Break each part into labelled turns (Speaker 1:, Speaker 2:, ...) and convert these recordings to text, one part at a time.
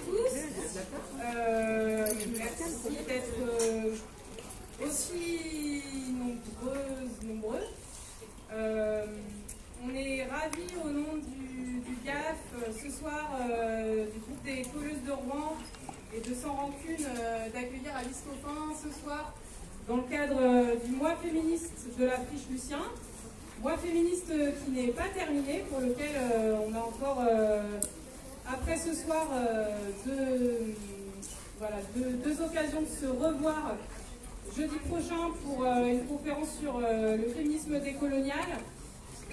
Speaker 1: tous. Merci d'être aussi nombreux. On est ravis au nom du GAF ce soir du groupe des colleuses de Rouen et de Sans Rancune d'accueillir Alice Coffin ce soir dans le cadre du mois féministe de la Friche Lucien. Mois féministe qui n'est pas terminé, pour lequel on a encore, après ce soir, deux occasions de se revoir jeudi prochain pour une conférence sur le féminisme décolonial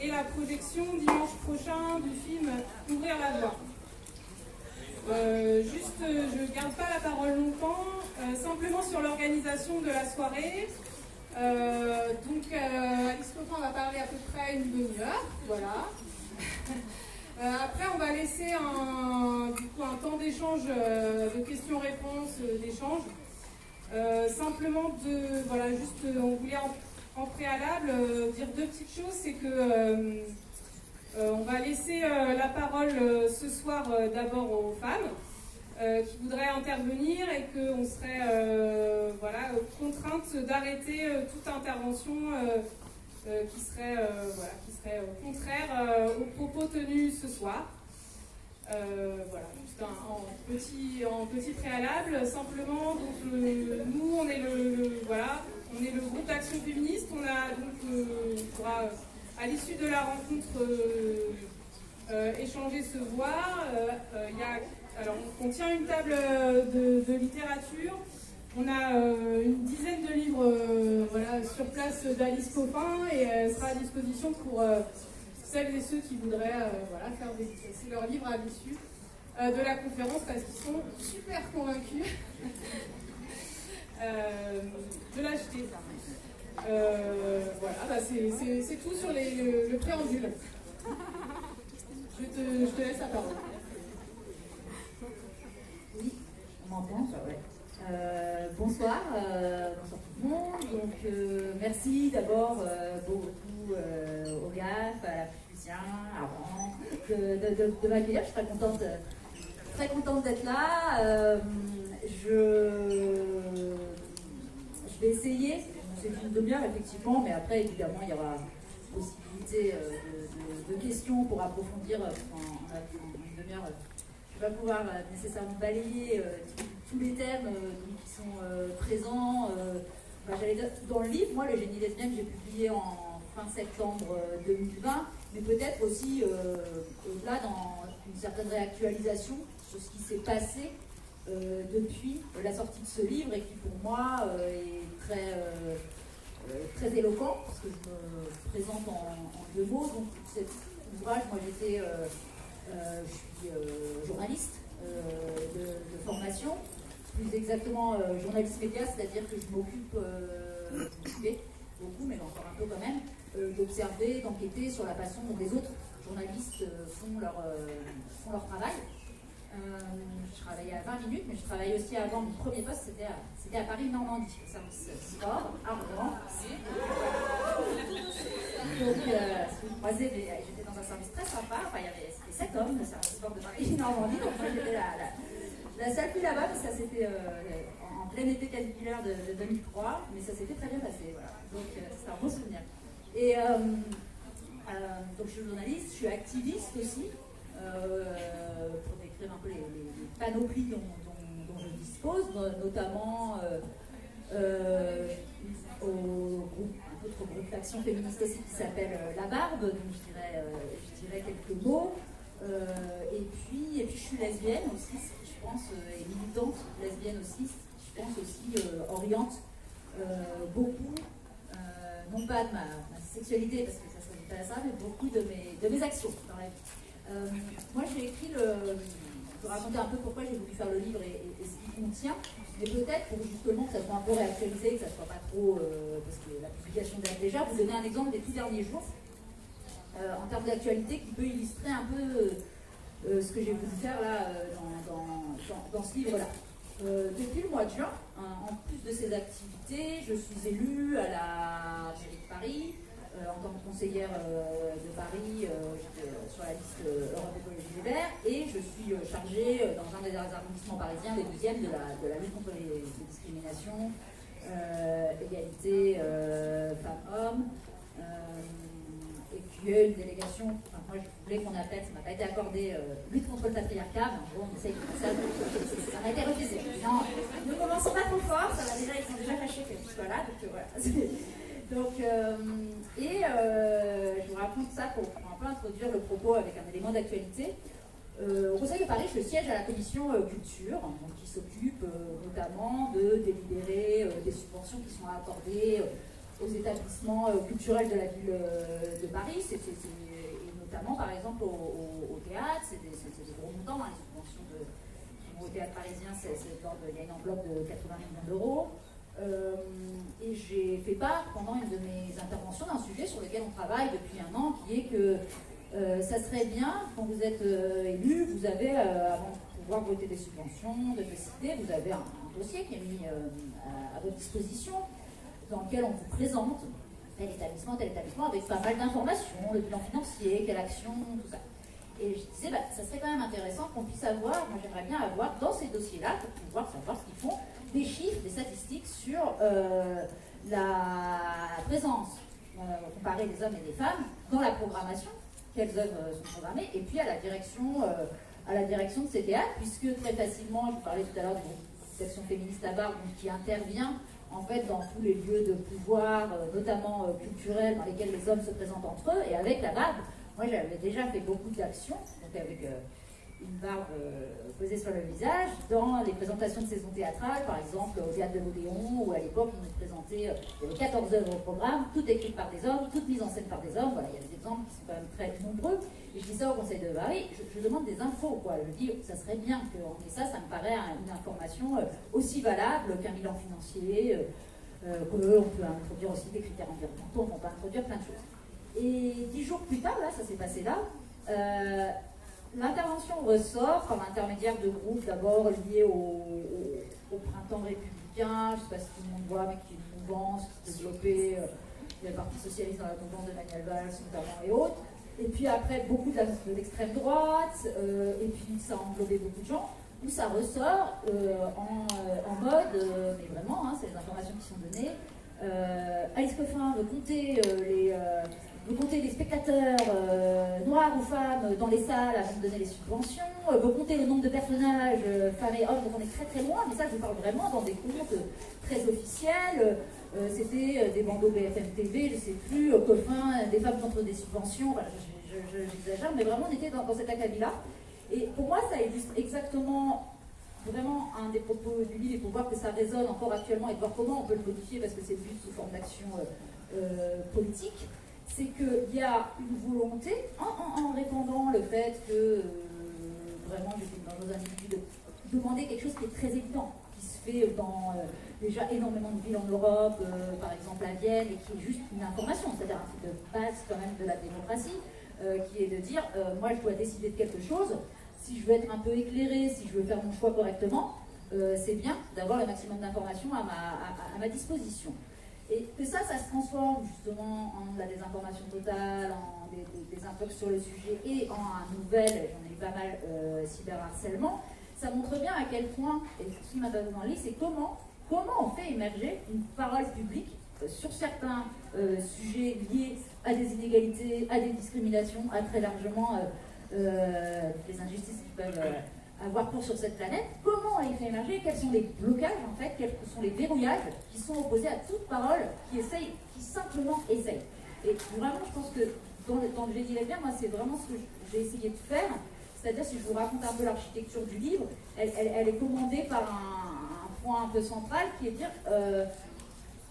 Speaker 1: et la projection dimanche prochain du film Ouvrir la voie. Je ne garde pas la parole longtemps, simplement sur l'organisation de la soirée. Alice Coffin va parler à peu près une demi-heure, voilà. Après, on va laisser un temps d'échange, de questions-réponses, d'échange. Simplement, on voulait en préalable dire deux petites choses, c'est que on va laisser la parole ce soir d'abord aux femmes qui voudraient intervenir et qu'on serait contrainte d'arrêter toute intervention qui serait contraire aux propos tenus ce soir. Juste en petit préalable, simplement, donc, nous on est le groupe d'action féministe, on pourra à l'issue de la rencontre échanger, se voir. On tient une table de littérature. On a une dizaine de livres sur place d'Alice Coffin et elle sera à disposition pour celles et ceux qui voudraient faire dédicacer leurs livres à l'issue de la conférence parce qu'ils sont super convaincus de l'acheter. C'est tout sur le préambule. Je te laisse la parole.
Speaker 2: Oui, on m'entend, ouais. Bonsoir tout le monde. Donc, merci d'abord beaucoup au GAF, à la Lucien, à Rouen, de m'accueillir. Je suis très contente d'être là. Je vais essayer, c'est une demi-heure effectivement, mais après évidemment il y aura possibilité de questions pour approfondir en une demi-heure. Je ne vais pas pouvoir nécessairement balayer tous les thèmes qui sont présents. Dans le livre, moi, Le génie lesbienne, j'ai publié en fin septembre 2020, mais peut-être aussi au-delà dans une certaine réactualisation sur ce qui s'est passé depuis la sortie de ce livre et qui pour moi est très éloquent, parce que je me présente en deux mots. Donc cet ouvrage, moi j'étais... je suis journaliste de formation, plus exactement journaliste média, c'est-à-dire que je m'occupe beaucoup, mais encore un peu quand même, d'observer, d'enquêter sur la façon dont les autres journalistes font leur travail. Je travaillais à 20 minutes, mais je travaillais aussi avant. Mon premier poste, c'était à Paris-Normandie, au service sport, à Rouen. Donc, si vous croisez, j'étais dans un service très sympa. Enfin, c'était 7 hommes, le service sport de Paris-Normandie. Donc, moi, j'étais la seule fille là-bas, mais ça c'était en plein été caniculaire de 2003. Mais ça s'était très bien passé. Voilà. Donc, c'était un bon souvenir. Et donc, je suis journaliste, je suis activiste aussi. Pour décrire un peu les panoplies dont je dispose, notamment au autre groupe d'action féministe aussi qui s'appelle La Barbe, donc je dirais quelques mots. Et puis je suis lesbienne aussi, je pense, et militante lesbienne aussi, je pense aussi oriente beaucoup, non pas de ma sexualité, parce que ça ne serait pas ça, mais beaucoup de mes actions dans la vie. Moi j'ai écrit pour raconter un peu pourquoi j'ai voulu faire le livre et ce qu'il contient, mais peut-être pour justement que ça soit un peu réactualisé, que ça soit pas trop, parce que la publication date déjà, vous donner un exemple des tout derniers jours, en termes d'actualité, qui peut illustrer un peu ce que j'ai voulu faire là dans ce livre-là. Depuis le mois de juin, en plus de ces activités, je suis élue à la mairie de Paris, en tant que conseillère de Paris sur la liste Europe Écologie Les Verts, et je suis chargée dans un des arrondissements parisiens, les 12e, de la lutte contre les discriminations, égalité femmes-hommes. Et puis il y a une délégation, enfin, moi je voulais qu'on appelle, ça m'a pas été accordé, lutte contre le patriarcat, mais en gros on essaye de faire ça m'a été refusé. Non, ne commençons pas trop fort, ils sont déjà fâchés que je sois là, donc voilà. Donc, je vous raconte ça pour un peu introduire le propos avec un élément d'actualité. Au Conseil de Paris, je siège à la commission culture, donc, qui s'occupe notamment de délibérer des subventions qui sont accordées aux établissements culturels de la ville de Paris, et notamment par exemple au théâtre, c'est des gros montants, les subventions qui vont au théâtre parisien, il y a une enveloppe de 80 millions d'euros. Et j'ai fait part pendant une de mes interventions d'un sujet sur lequel on travaille depuis un an, qui est que ça serait bien, quand vous êtes élu, vous avez, avant de pouvoir voter des subventions, de décider, vous avez un dossier qui est mis à votre disposition, dans lequel on vous présente tel établissement, avec pas mal d'informations, le bilan financier, quelle action, tout ça. Et je disais, ça serait quand même intéressant qu'on puisse avoir, moi j'aimerais bien avoir dans ces dossiers-là, pour pouvoir savoir ce qu'ils font, des chiffres, des statistiques sur la présence comparée des hommes et des femmes dans la programmation, quelles œuvres sont programmées, et puis à la direction de ces théâtres, puisque très facilement, je vous parlais tout à l'heure de l'action féministe à Barbe, qui intervient en fait dans tous les lieux de pouvoir, notamment culturels, dans lesquels les hommes se présentent entre eux, et avec la barbe, moi j'avais déjà fait beaucoup d'actions, donc avec une barbe posée sur le visage, dans les présentations de saisons théâtrales, par exemple au théâtre de l'Odéon, où à l'époque on nous présentait, il y avait 14 œuvres au programme, toutes écrites par des hommes, toutes mises en scène par des hommes, voilà, il y a des exemples qui sont quand même très nombreux, et je dis ça au Conseil de Paris, je demande des infos, quoi. Je dis, ça serait bien qu'on ait ça, ça me paraît une information aussi valable qu'un bilan financier, qu'on peut introduire aussi des critères environnementaux, on peut introduire plein de choses. Et 10 jours plus tard, là, ça s'est passé là, l'intervention ressort par l'intermédiaire de groupes d'abord liés au printemps républicain, je ne sais pas si tout le monde voit, mais qui est une mouvance qui s'est développée, il y a le Parti socialiste dans la mouvance de Manuel Valls notamment et autres, et puis après beaucoup de l'extrême droite, et puis ça a englobé beaucoup de gens, où ça ressort en mode, mais vraiment, hein, c'est les informations qui sont données, Alice Coffin veut compter les spectateurs noirs ou femmes dans les salles avant de donner les subventions, veut compter le nombre de personnages femmes et hommes, donc on est très très loin, mais ça je vous parle vraiment dans des comptes très officiels, c'était des bandeaux BFM TV, je ne sais plus, Coffin, des femmes contre des subventions, voilà, j'exagère, mais vraiment on était dans cet acabit-là. Et pour moi ça illustre exactement vraiment un des propos du livre, et pour voir que ça résonne encore actuellement et de voir comment on peut le modifier, parce que c'est vu sous forme d'action politique, c'est qu'il y a une volonté, en répandant le fait que vraiment j'étais dans nos individus, de demander quelque chose qui est très évident, qui se fait dans déjà énormément de villes en Europe, par exemple à Vienne, et qui est juste une information, c'est-à-dire un truc de base quand même de la démocratie, qui est de dire, moi je dois décider de quelque chose, si je veux être un peu éclairé, si je veux faire mon choix correctement, c'est bien d'avoir le maximum d'informations à ma disposition. Et que ça se transforme justement en la désinformation totale, en des infos sur le sujet et en un nouvel, j'en ai eu pas mal, cyberharcèlement, ça montre bien à quel point, et ce qui m'intéresse dans le livre, c'est comment on fait émerger une parole publique sur certains sujets liés à des inégalités, à des discriminations, à très largement les injustices qu'ils peuvent avoir cours sur cette planète, comment on les fait émerger, quels sont les blocages en fait, quels sont les verrouillages qui sont opposés à toute parole qui simplement essaye. Et vraiment, je pense que dans le J'ai dit les biens, moi c'est vraiment ce que j'ai essayé de faire, c'est-à-dire si je vous raconte un peu l'architecture du livre, elle est commandée par un point un peu central qui est de dire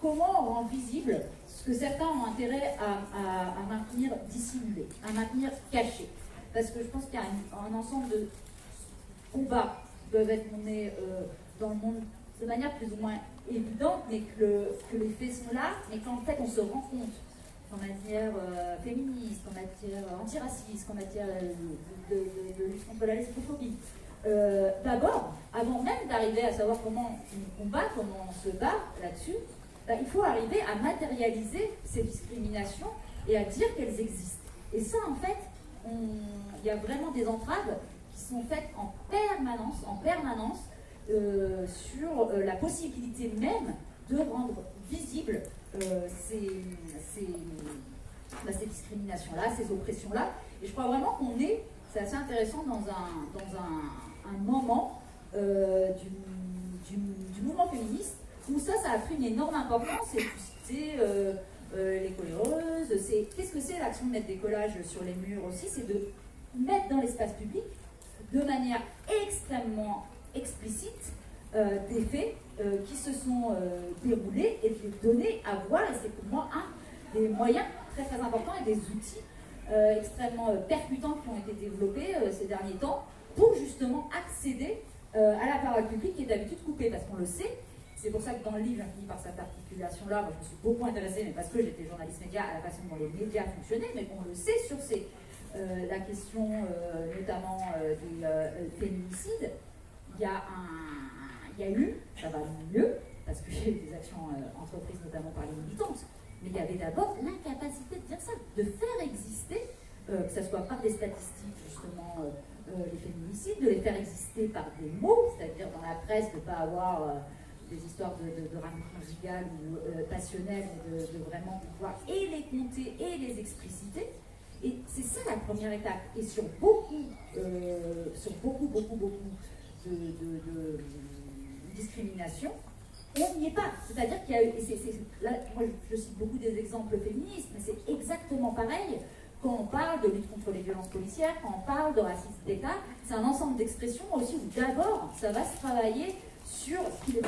Speaker 2: comment on rend visible ce que certains ont intérêt à maintenir dissimulé, à maintenir caché. Parce que je pense qu'il y a un ensemble de combats qui peuvent être menés dans le monde de manière plus ou moins évidente, mais que les faits sont là, mais qu'en fait on se rend compte qu'en matière féministe, qu'en matière antiraciste, qu'en matière de lutte contre la lesbophobie, d'abord, avant même d'arriver à savoir comment on combat, comment on se bat là-dessus, il faut arriver à matérialiser ces discriminations et à dire qu'elles existent. Et ça, en fait, il y a vraiment des entraves qui qui sont faites en permanence, sur la possibilité même de rendre visibles ces discriminations-là, ces oppressions-là. Et je crois vraiment qu'on est, c'est assez intéressant, dans un moment du mouvement féministe où ça a pris une énorme importance. Et tu citais les coléreuses, qu'est-ce que c'est l'action de mettre des collages sur les murs aussi? C'est de mettre dans l'espace public, de manière extrêmement explicite, des faits qui se sont déroulés et de les donner à voir. Et c'est pour moi un des moyens très très importants et des outils extrêmement percutants qui ont été développés ces derniers temps pour justement accéder à la parole publique qui est d'habitude coupée, parce qu'on le sait. C'est pour ça que dans le livre, j'en finis par cette articulation-là. Moi, je me suis beaucoup intéressée, mais parce que j'étais journaliste média, à la façon dont les médias fonctionnaient, mais on le sait sur la question notamment des féminicides. Il y a eu, ça va mieux, parce que j'ai eu des actions entreprises notamment par les militantes, mais il y avait d'abord l'incapacité de dire ça, de faire exister, que ce soit par des statistiques justement, les féminicides, de les faire exister par des mots, c'est-à-dire dans la presse, de ne pas avoir des histoires de racontes conjugales ou passionnelles, mais de vraiment pouvoir et les compter et les expliciter. Et c'est ça la première étape. Et sur beaucoup de discrimination, on n'y est pas. C'est-à-dire qu'il y a eu, là, moi je cite beaucoup des exemples féministes, mais c'est exactement pareil quand on parle de lutte contre les violences policières, quand on parle de racisme d'État. C'est un ensemble d'expressions aussi où d'abord ça va se travailler sur ce qu'il est.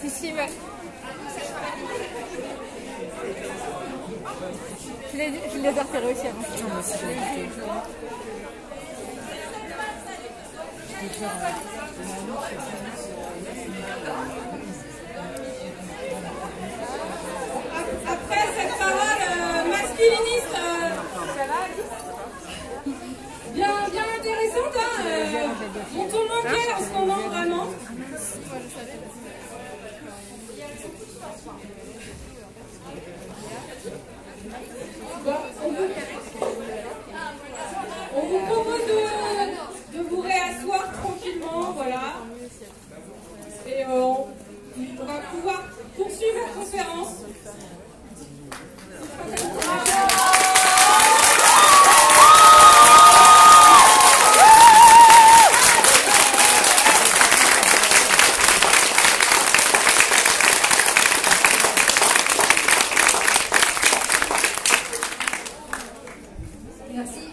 Speaker 3: Si, ouais. Je l'ai repéré aussi avant. Non, mais c'est
Speaker 1: Après cette parole masculiniste bien intéressante, dont on manquait en ce moment vraiment. On vous propose de vous réasseoir tranquillement, voilà. Et on va pouvoir poursuivre la conférence.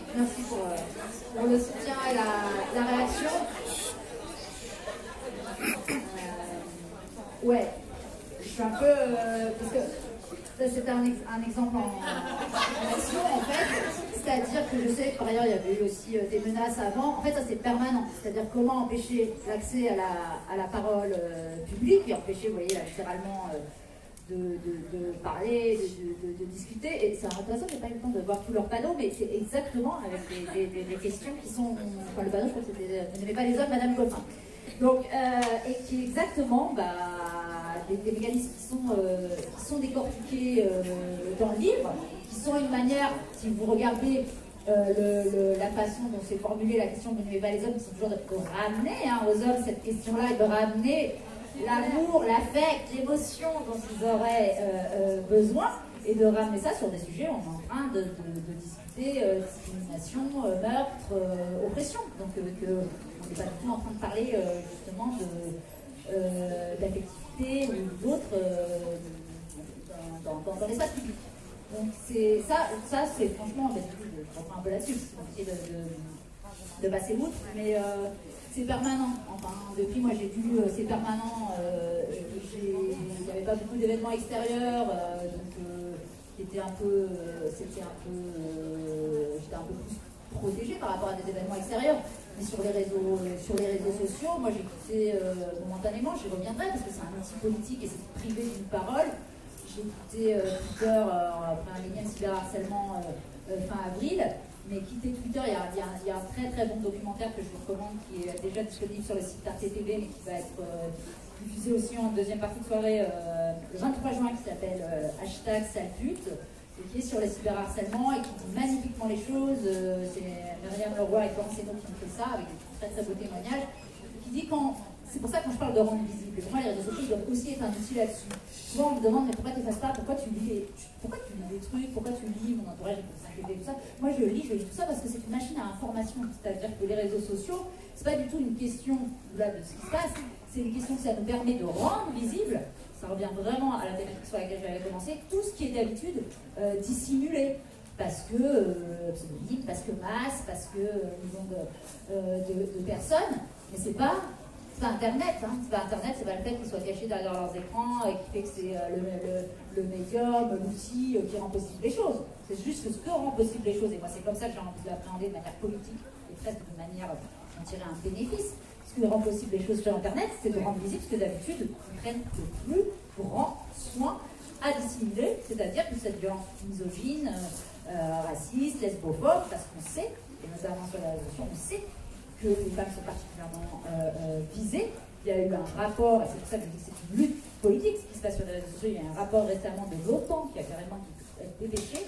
Speaker 2: Merci pour le soutien et la réaction. Ouais, je suis un peu... parce que ça, c'était un exemple en action, en fait. C'est-à-dire que je sais que par ailleurs, il y avait eu aussi des menaces avant. En fait, ça, c'est permanent. C'est-à-dire comment empêcher l'accès à la parole publique, et empêcher, vous voyez, là, littéralement... de parler, de discuter. Et c'est intéressant, j'ai pas eu le temps de voir tous leurs panneaux, mais c'est exactement avec des questions qui sont... Enfin, le panneau, je crois que c'était « Ne n'aimez pas les hommes, Madame Coffin ». Donc, et qui est exactement des mécanismes qui sont décortiqués dans le livre, qui sont une manière, si vous regardez la façon dont c'est formulé la question « Vous n'aimez pas les hommes », c'est toujours de ramener aux hommes cette question-là et de ramener l'amour, l'affect, l'émotion dont ils auraient besoin, et de ramener ça sur des sujets où on est en train de discuter discrimination, meurtre, oppression. Donc on n'est pas du tout en train de parler justement d'affectivité ou d'autres dans l'espace public. Donc c'est ça c'est franchement, je reprends un peu là-dessus, c'est compliqué de passer outre, mais c'est permanent. Enfin, depuis moi j'ai dû, c'est permanent. Il n'y avait pas beaucoup d'événements extérieurs, donc j'étais un peu plus protégée par rapport à des événements extérieurs. Mais sur les réseaux sociaux, moi j'ai quitté momentanément, j'y reviendrai parce que c'est un outil politique et c'est privé d'une parole. J'ai quitté Twitter après un énième cyberharcèlement fin avril. Mais quitter Twitter, il y a un très très bon documentaire que je vous recommande qui est déjà disponible sur le site Arte TV, mais qui va être diffusé aussi en deuxième partie de soirée le 23 juin qui s'appelle #SalePute et qui est sur les cyberharcèlements et qui dit magnifiquement les choses. C'est Myriam Leroy et Florence Hénault qui ont fait ça avec des très très beaux témoignages. Qui dit c'est pour ça que quand je parle de rendre visible, pour moi les réseaux sociaux doivent aussi être un outil là-dessus. Souvent on me demande mais pourquoi tu effaces pas, pourquoi tu lis des trucs, pourquoi tu lis, mon entourage il peut s'inquiéter, tout ça. Moi je lis tout ça parce que c'est une machine à information, c'est-à-dire que les réseaux sociaux, c'est pas du tout une question là, de ce qui se passe, c'est une question que ça nous permet de rendre visible, ça revient vraiment à la thématique sur laquelle j'avais commencé, tout ce qui est d'habitude dissimulé. Parce que pseudonyme, parce que masse, parce que millions de personnes, mais c'est pas Internet, hein. C'est pas Internet, c'est pas le fait qu'ils soient cachés derrière leurs écrans et qui fait que c'est le médium, l'outil qui rend possible les choses. C'est juste ce que rend possible les choses. Et moi, c'est comme ça que j'ai envie de l'appréhender de manière politique et presque de manière j'en tirer un bénéfice. Ce qui rend possible les choses sur Internet, c'est de rendre visible ce que d'habitude ils prennent le plus grand soin à dissimuler, c'est-à-dire que cette violence misogyne, raciste, lesbophobe, parce qu'on sait, et notamment sur la révolution, on sait que les femmes sont particulièrement visées. Il y a eu un rapport, et c'est pour ça que je dis que c'est une lutte politique, ce qui se passe sur les réseaux sociaux. Il y a un rapport récemment de l'OTAN qui a carrément été dépêché,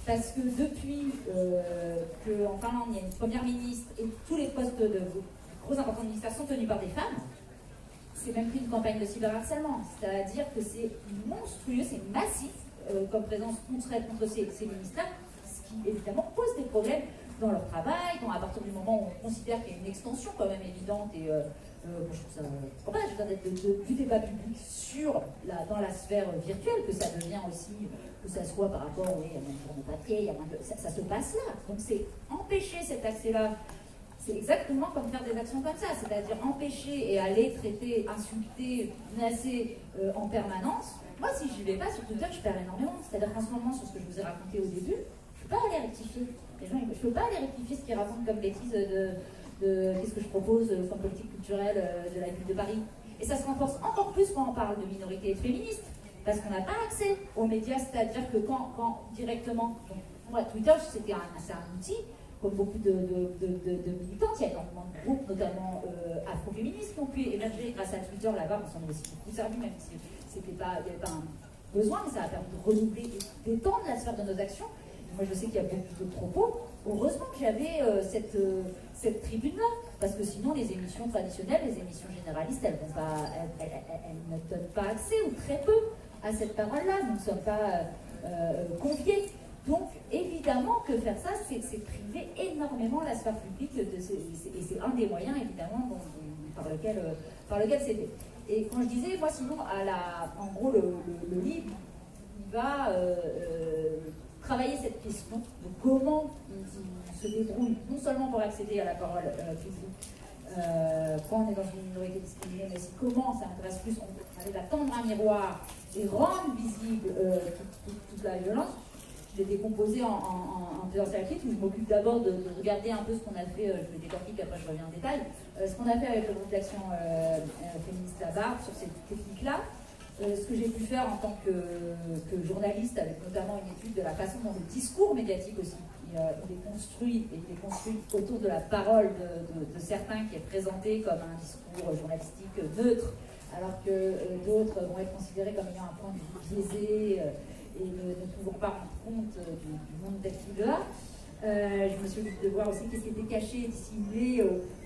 Speaker 2: parce que depuis qu'en Finlande, il y a une première ministre et tous les postes de gros importants ministères sont tenus par des femmes, c'est même plus une campagne de cyberharcèlement. C'est-à-dire que c'est monstrueux, c'est massif comme présence contre ces ministères, ce qui évidemment pose des problèmes dans leur travail, à partir du moment où on considère qu'il y a une extension quand même évidente et je trouve ça pas mal, je veux dire, du débat public dans la sphère virtuelle, que ça devient aussi, que ça soit par rapport, oui, il y a moins de journaux papier, il y a moins de, ça se passe là. Donc c'est empêcher cet accès-là, c'est exactement comme faire des actions comme ça, c'est-à-dire empêcher et aller traiter, insulter, menacer en permanence. Moi, si je ne vais pas sur Twitter, je perds énormément. C'est-à-dire qu'en ce moment, sur ce que je vous ai raconté au début, je ne peux pas aller rectifier. Les gens, je ne peux pas aller rectifier ce qu'ils racontent comme bêtises de qu'est-ce que je propose comme politique culturelle de la ville de Paris. Et ça se renforce encore plus quand on parle de minorités féministes, parce qu'on n'a pas accès aux médias, c'est-à-dire que quand directement, donc, moi, Twitter, c'est un outil, comme beaucoup de militants, il y a énormément de groupes, notamment afro-féministes, qui ont pu émerger grâce à Twitter. Là-bas, on s'en est aussi beaucoup servi, même si il n'y avait pas un besoin, mais ça a permis de renouveler et d'étendre la sphère de nos actions. Moi, je sais qu'il y a beaucoup de propos. Heureusement que j'avais cette tribune-là, parce que sinon, les émissions traditionnelles, les émissions généralistes, elles ne donnent pas accès, ou très peu, à cette parole-là. Nous ne sommes pas conviés. Donc, évidemment que faire ça, c'est priver énormément la sphère publique, et c'est un des moyens, évidemment, par lequel c'est fait. Et quand je disais, moi, sinon, en gros, le livre, il va travailler cette question de comment on se débrouille, non seulement pour accéder à la parole publique, quand on est dans une minorité discriminée, mais aussi comment ça intéresse plus, on arrive à tendre un miroir et rendre visible toute la violence. Je l'ai décomposé en plusieurs chapitres où je m'occupe d'abord de regarder un peu ce qu'on a fait, je vais décortiquer, après je reviens en détail, ce qu'on a fait avec le groupe d'action féministe La Barbe sur ces techniques-là, ce que j'ai pu faire en tant que journaliste, avec notamment une étude de la façon dont le discours médiatique aussi, il est construit autour de la parole de certains qui est présenté comme un discours journalistique neutre, alors que d'autres vont être considérés comme ayant un point de vue biaisé, et ne pouvons pas rendre compte du monde tel qu'il est. Je me suis occupée de voir aussi qu'est-ce qui était caché, dissimulé,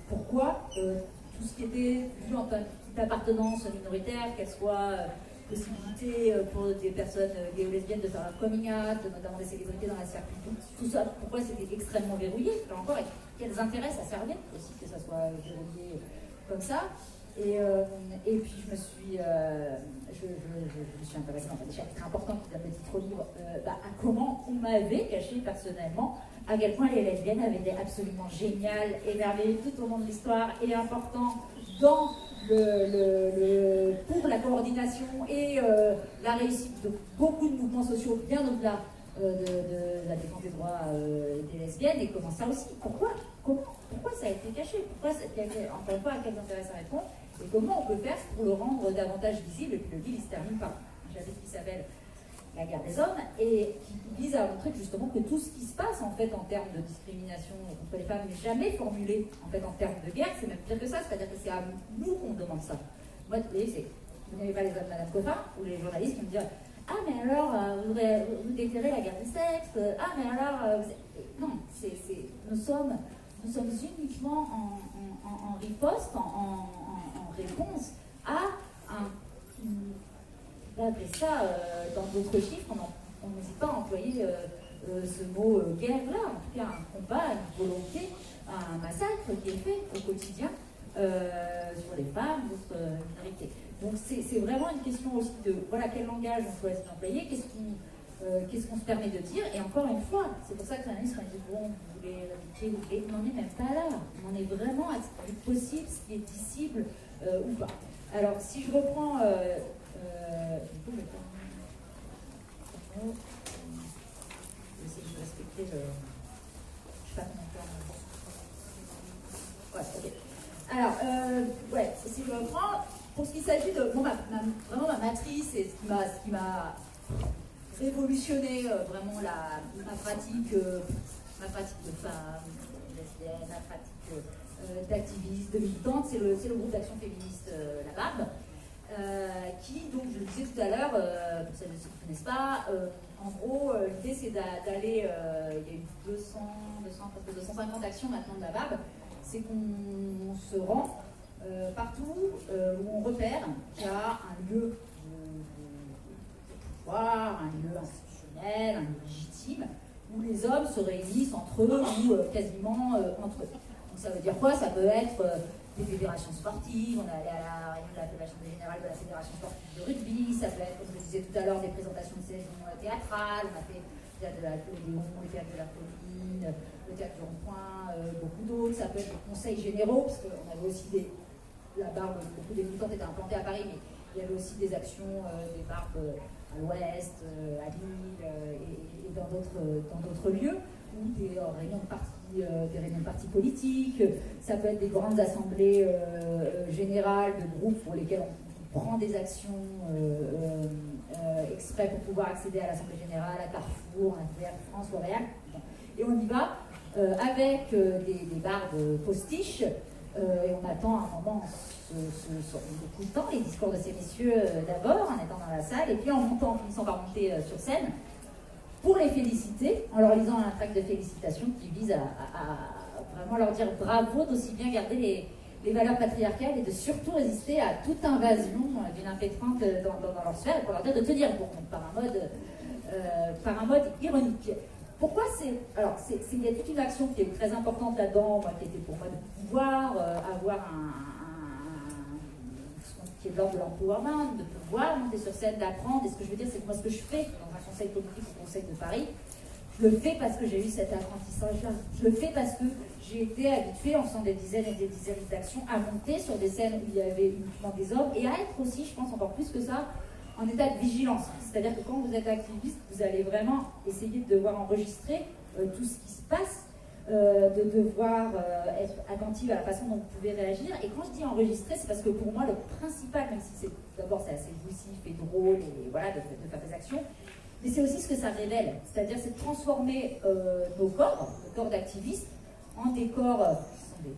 Speaker 2: pourquoi tout ce qui était vu en tant qu'appartenance minoritaire, qu'elle soit possibilité pour des personnes gays ou lesbiennes de faire un coming out, notamment des célébrités dans la sphère publique, tout ça, pourquoi c'était extrêmement verrouillé, là encore, et quels intérêts ça servait aussi que ça soit verrouillé comme ça. Et puis je me suis intéressée dans des chapitres importants qui donnent des titres au livre à comment on m'avait caché personnellement à quel point les lesbiennes avaient été absolument géniales et merveilleuses tout au long de l'histoire et important dans pour la coordination et la réussite de beaucoup de mouvements sociaux bien au-delà de la défense des droits des lesbiennes. Et comment ça aussi, pourquoi ça a été caché, pourquoi encore une fois à quels intérêts ça répond et comment on peut faire pour le rendre davantage visible. Et puis le livre il se termine par un chapitre qui s'appelle La guerre des hommes et qui vise à montrer justement que tout ce qui se passe en fait en termes de discrimination contre les femmes n'est jamais formulé en fait en termes de guerre. C'est même pire que ça, c'est-à-dire que c'est à nous qu'on demande ça. Moi, vous voyez, vous n'avez pas les hommes de Madame Coffin, ou les journalistes qui me disent « Ah, mais alors, vous déclarez la guerre du sexe, ah, mais alors... Non, nous sommes uniquement en riposte, en réponse à on va appeler ça, dans d'autres chiffres, on n'hésite pas à employer ce mot guerre-là, en tout cas un combat, une volonté, un massacre qui est fait au quotidien sur les femmes, d'autres minorités. Donc c'est vraiment une question aussi de, voilà, quel langage on choisit d'employer, qu'est-ce qu'on se permet de dire, et encore une fois, c'est pour ça que l'analyste m'a dit, bon, vous voulez répliquer, on n'en est même pas là, on en est vraiment à ce qui est possible, ce qui est dissible ou pas. Alors, si je reprends, je vais essayer de respecter le... Je sais pas combien de temps. Ouais, ok. Alors, ouais, si je reprends, pour ce qui s'agit de bon, vraiment ma matrice et ce qui m'a révolutionné vraiment ma pratique de femme, lesbienne, ma pratique d'activiste, de militante, c'est le groupe d'action féministe La Barbe, qui, donc je le disais tout à l'heure, pour celles qui ne connaissent pas, en gros, l'idée c'est d'aller, il y a eu 250 actions maintenant de La Barbe, c'est qu'on se rend partout où on repère qu'il y a un lieu de pouvoir, un lieu institutionnel, un lieu légitime, où les hommes se réunissent entre eux ou quasiment entre eux. Donc ça veut dire quoi? Ça peut être des fédérations sportives, on est allé à la réunion de la fédération générale de la fédération sportive de rugby, ça peut être, comme je le disais tout à l'heure, des présentations de saison théâtrales, on a fait le théâtre de la Léon, le théâtre de la Colline, le théâtre du Rond-Point, beaucoup d'autres, ça peut être des conseils généraux, parce qu'on avait aussi la Barbe, beaucoup des militantes étaient implantées à Paris, mais il y avait aussi des actions, des barbes à l'ouest, à Lille et dans d'autres lieux, ou des réunions de partis politiques, ça peut être des grandes assemblées générales de groupes pour lesquels on prend des actions exprès pour pouvoir accéder à l'Assemblée générale, à Carrefour, à France, L'Oréal. Et on y va avec des barbes postiches, et on attend un moment beaucoup de temps, les discours de ces messieurs d'abord, en étant dans la salle, et puis en finissant par monter sur scène, pour les féliciter, en leur lisant un tract de félicitations qui vise à vraiment leur dire bravo d'aussi bien garder les valeurs patriarcales et de surtout résister à toute invasion d'une impétrante dans leur sphère, et pour leur dire de tenir bon, par un mode ironique. Pourquoi il y a toute une action qui est très importante là-dedans, qui était pour moi de pouvoir avoir qui est de l'ordre de l'empowerment, de pouvoir monter sur scène, d'apprendre. Et ce que je veux dire, c'est que moi, ce que je fais dans un conseil politique au Conseil de Paris, je le fais parce que j'ai eu cet apprentissage-là. Je le fais parce que j'ai été habituée, en faisant des dizaines et des dizaines d'actions, à monter sur des scènes où il y avait uniquement des hommes, et à être aussi, je pense encore plus que ça, en état de vigilance. C'est-à-dire que quand vous êtes activiste, vous allez vraiment essayer de devoir enregistrer tout ce qui se passe, de devoir être attentive à la façon dont vous pouvez réagir. Et quand je dis enregistrer, c'est parce que pour moi, le principal, même si d'abord c'est assez jouissif et drôle, et voilà, de faire des actions, mais c'est aussi ce que ça révèle. C'est-à-dire, c'est de transformer nos corps d'activistes, en des corps, qui sont des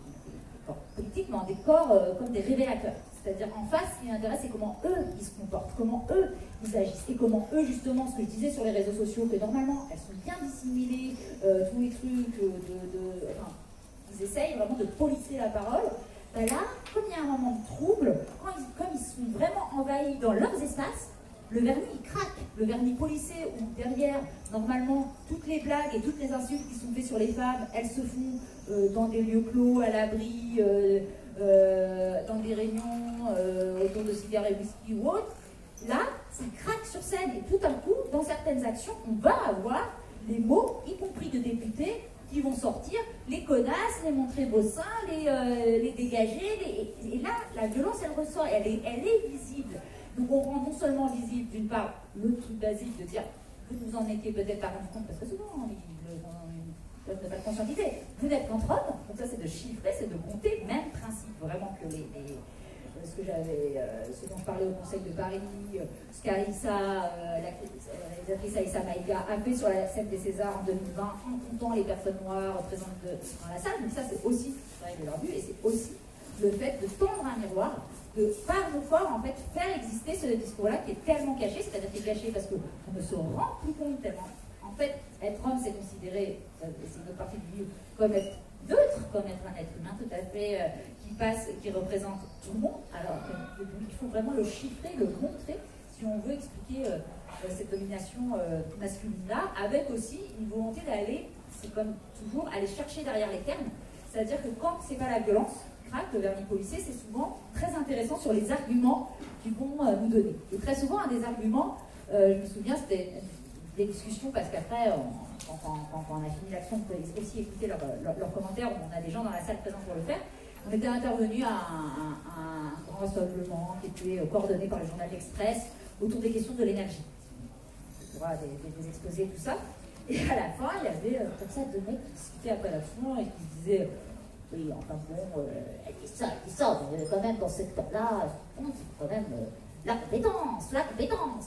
Speaker 2: corps politiques, mais en des corps comme des révélateurs. C'est-à-dire, en face, ce qui m'intéresse, c'est comment eux, ils se comportent, comment eux, ils agissent, et comment eux, justement, ce que je disais sur les réseaux sociaux, que normalement, elles sont bien dissimulées, tous les trucs, enfin, ils essayent vraiment de polisser la parole. Ben là, comme il y a un moment de trouble, comme ils sont vraiment envahis dans leurs espaces, le vernis, il craque. Le vernis polissé, où derrière, normalement, toutes les blagues et toutes les insultes qui sont faites sur les femmes, elles se font dans des lieux clos, à l'abri, dans des réunions autour de cigares et whisky ou autre. Là, ça craque sur scène. Et tout d'un coup, dans certaines actions, on va avoir les mots, y compris de députés, qui vont sortir, les connasses, les montrer vos seins, les dégager. Et là, la violence, elle ressort, elle est visible. Donc on rend non seulement visible, d'une part, le truc basique de dire vous vous en étiez peut-être pas rendu compte, parce que souvent, ils ne peuvent pas conscientiser. Vous n'êtes qu'entre hommes, donc ça c'est de chiffrer, c'est de compter, même principe, vraiment que ce dont je parlais au Conseil de Paris, ce qu'Aïssa, la réalisatrice Aïssa Maïga a fait sur la scène des Césars en 2020, en comptant les personnes noires présentes dans la salle, donc ça c'est aussi de leur but, et c'est aussi le fait de tendre un miroir de par nos corps, en fait, faire exister ce discours-là qui est tellement caché, c'est-à-dire qui est caché parce qu'on ne se rend plus compte tellement. En fait, être homme, c'est considéré, c'est une autre partie du livre, comme être neutre, comme être un être humain tout à fait qui passe, qui représente tout le monde. Alors, il faut vraiment le chiffrer, le montrer, si on veut expliquer cette domination masculine-là, avec aussi une volonté d'aller, c'est comme toujours, aller chercher derrière les termes. C'est-à-dire que quand c'est pas la violence, le vernis policier, c'est souvent très intéressant sur les arguments qu'ils vont nous donner. Et très souvent, un des arguments, je me souviens, c'était des discussions, parce qu'après, quand on a fini l'action, on peut aussi écouter leurs commentaires, on a des gens dans la salle présents pour le faire. On était intervenus à un grand rassemblement qui était coordonné par le journal L'Express autour des questions de l'énergie. Des exposés, tout ça. Et à la fin, il y avait comme ça deux mecs qui discutaient après l'action et qui disaient oui, enfin bon, elle dit ça, mais quand même dans ce secteur-là, c'est quand même la compétence.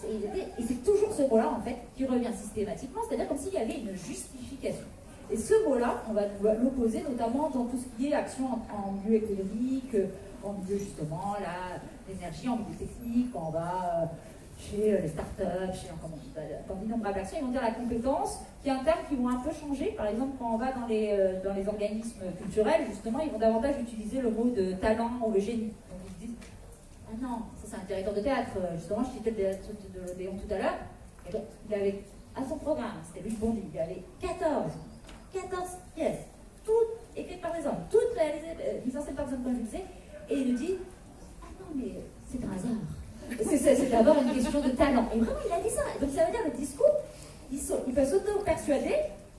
Speaker 2: Et c'est toujours ce mot-là, en fait, qui revient systématiquement, c'est-à-dire comme s'il y avait une justification. Et ce mot-là, on va l'opposer notamment dans tout ce qui est action en milieu économique, en milieu justement, l'énergie, en milieu technique, quand on va chez les startups, dans d'innombrables actions, ils vont dire la compétence, qui est un terme qui vont un peu changer. Par exemple, quand on va dans les organismes culturels, justement, ils vont davantage utiliser le mot de talent ou le génie. Donc ils disent, ah non, ça c'est un directeur de théâtre, justement, je citais le truc de Léon tout à l'heure, il avait, à son programme, c'était Luc Bondy, il y avait 14 pièces, toutes écrites par des hommes, toutes réalisées, mises en scène par des hommes, comme je disais, et il nous dit, ah non, mais c'est un hasard. C'est d'abord une question de talent. Et vraiment, il a dit ça. Donc ça veut dire le discours, il peut s'auto-persuader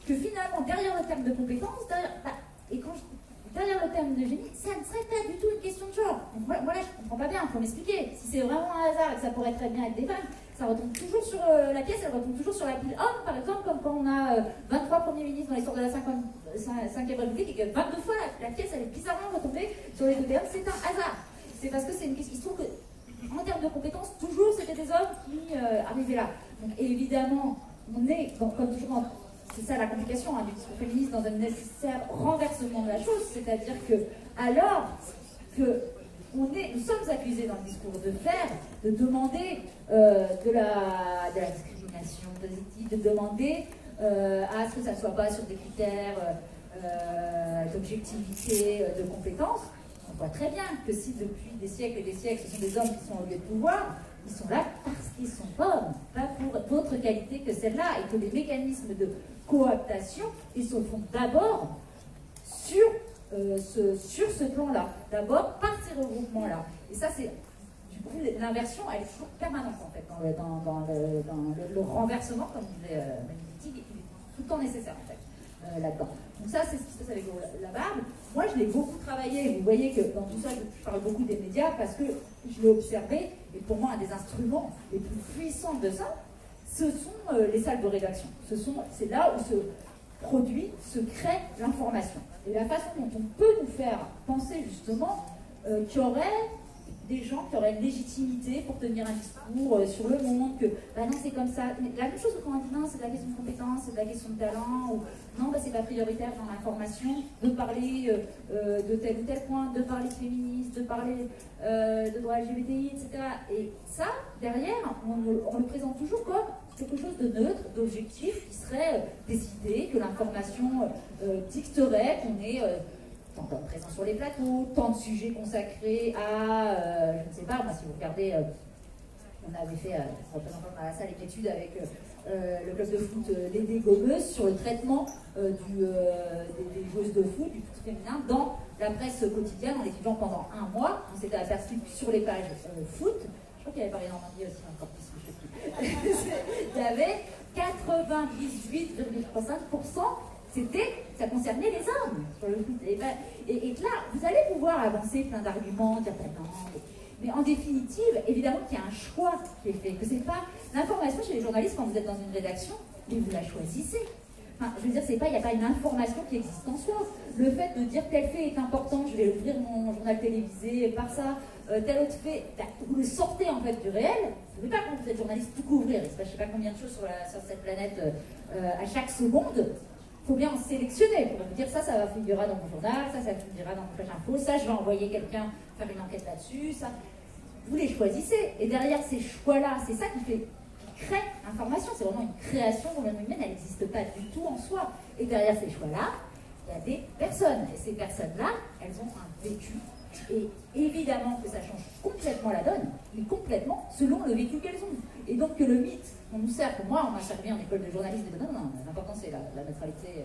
Speaker 2: que finalement, derrière le terme de compétence, derrière le terme de génie, ça ne serait pas du tout une question de genre. Donc, moi là, je ne comprends pas bien, il faut m'expliquer. Si c'est vraiment un hasard et que ça pourrait très bien être des femmes, ça retombe toujours sur la pièce, elle retombe toujours sur la pile homme, par exemple, comme quand on a 23 premiers ministres dans l'histoire de la 5e République et que 22 fois la pièce, elle est bizarrement retombée sur les côtés hommes, c'est un hasard. C'est parce que c'est une question. Il se trouve que en termes de compétences, toujours c'était des hommes qui arrivaient là. Donc, et évidemment, on est, comme toujours, c'est ça la complication du discours féministe, dans un nécessaire renversement de la chose, c'est-à-dire que, alors que nous sommes accusés dans le discours de demander de la discrimination positive, de demander à ce que ça ne soit pas sur des critères d'objectivité, de compétences. On voit très bien que si depuis des siècles et des siècles, ce sont des hommes qui sont au lieu de pouvoir, ils sont là parce qu'ils sont hommes, pas pour d'autres qualités que celle-là, et que les mécanismes de cooptation, ils se font d'abord sur ce plan-là, d'abord par ces regroupements-là. Et ça, c'est du coup l'inversion, elle est toujours permanente en fait dans le renversement, comme disait Magnétique, il est tout le temps nécessaire en fait. Là-dedans. Donc ça, c'est ce qui se passe avec la barbe. Moi, je l'ai beaucoup travaillé. Vous voyez que dans tout ça, je parle beaucoup des médias parce que je l'ai observé. Et pour moi, un des instruments les plus puissants de ça, ce sont les salles de rédaction. C'est là où se crée l'information. Et la façon dont on peut nous faire penser justement qu'il y aurait des gens qui auraient une légitimité pour tenir un discours sur le monde, que bah non c'est comme ça, mais la même chose que quand on dit non c'est de la question de compétence, c'est de la question de talent, ou non bah c'est pas prioritaire dans l'information de parler de tel ou tel point, de parler de féminisme, de parler de droits LGBTI, etc. Et ça, derrière, on le présente toujours comme quelque chose de neutre, d'objectif, qui serait décidé, que l'information dicterait qu'on est tant d'hommes présents sur les plateaux, tant de sujets consacrés à, je ne sais pas, moi si vous regardez, on avait fait, représentant dans la salle, une étude avec le club de foot des gommeuses sur le traitement des joueuses de foot, du foot féminin, dans la presse quotidienne, en l'étudiant pendant un mois. On s'était aperçu que sur les pages foot, je crois qu'il y avait Paris Normandie aussi, encore plus, je sais plus, il y avait 98,35%. Ça concernait les hommes sur le foot. Et là, vous allez pouvoir avancer plein d'arguments, dire non, mais en définitive, évidemment qu'il y a un choix qui est fait, que c'est pas l'information chez les journalistes quand vous êtes dans une rédaction, mais vous la choisissez. Enfin, je veux dire, il n'y a pas une information qui existe en soi. Le fait de dire tel fait est important, je vais ouvrir mon journal télévisé par ça, tel autre fait, vous le sortez en fait du réel. Vous ne pouvez pas, quand vous êtes journaliste, tout couvrir. Il se passe je ne sais pas combien de choses sur cette planète à chaque seconde. Il faut bien en sélectionner pour vous dire ça va figurera dans mon journal, ça figurera dans mon page info, ça je vais envoyer quelqu'un faire une enquête là-dessus, ça. vous les choisissez. Et derrière ces choix-là, c'est ça qui crée l'information. C'est vraiment une création complètement humaine, elle n'existe pas du tout en soi. Et derrière ces choix-là, il y a des personnes. Et ces personnes-là, elles ont un vécu. Et évidemment que ça change complètement la donne, mais complètement selon le vécu qu'elles ont. Et donc que le mythe, on nous sert, pour moi, on m'a servi en école de journalisme, non, l'important c'est la neutralité,